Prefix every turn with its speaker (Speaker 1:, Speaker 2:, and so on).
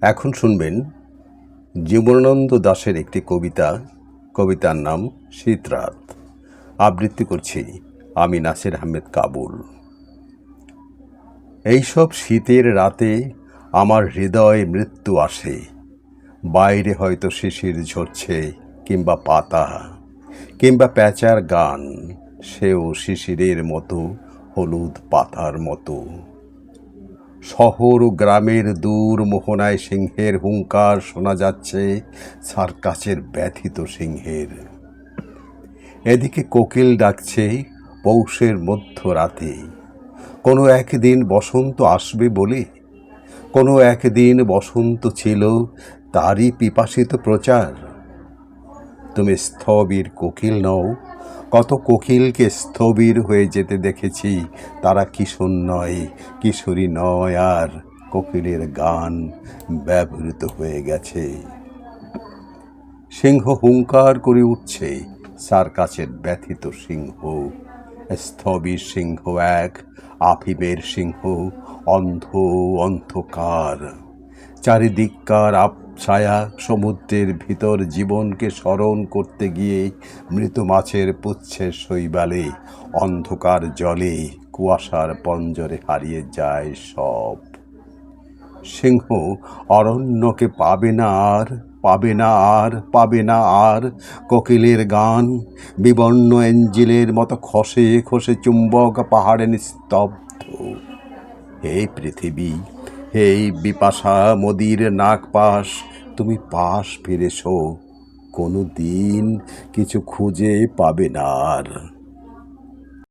Speaker 1: এখন শুনবেন জীবনানন্দ দাশের একটি কবিতার নাম শীতরাত। আবৃত্তি করছি আমি নাসির আহমেদ কাবুল। এইসব শীতের রাতে আমার হৃদয়ে মৃত্যু আসে। বাইরে হয়তো শিশির ঝরছে, কিংবা পাতা, কিংবা প্যাঁচার গান, সেও শিশিরের মতো, হলুদ পাতার মতো। শহর ও গ্রামের দূর মোহনায় সিংহের হুঙ্কার শোনা যাচ্ছে, সার্কাসের ব্যথিত সিংহের। এদিকে কোকিল ডাকছে পৌষের মধ্যরাতে, কোনো একদিন বসন্ত আসবে বলে। কোনো একদিন বসন্ত ছিল, তারই পিপাসিত প্রচার। তুমি স্থবির কোকিল নও, কত কোকিলকে স্থবির হয়ে যেতে দেখেছি। তারা কিশোর নয়, কিশোরী নয়, আর কোকিলের গান ব্যবহৃত হয়ে গেছে। সিংহ হুঙ্কার করে উঠছে, সার্কাসের ব্যথিত সিংহ। স্থবির সিংহ এক, আফিমের সিংহ, অন্ধ অন্ধকার। চারিদিককার ছায়া সমুদ্রের ভিতর জীবনকে স্মরণ করতে গিয়ে মৃত মাছের পুচ্ছের শৈবালে, অন্ধকার জলে, কুয়াশার পঞ্জরে হারিয়ে যায় সব। সিংহ অরণ্যকে পাবে না আর, পাবে না আর, পাবে না আর। কোকিলের গান বিবর্ণ এঞ্জিলের মতো খসে খসে চুম্বক পাহাড়ে নিস্তব্ধ। হে পৃথিবী, হে বিপাশা মদির নাগপাশ, তুমি পাশ ফিরেছো, কোনো দিন কিছু খুঁজে পাবে না আর।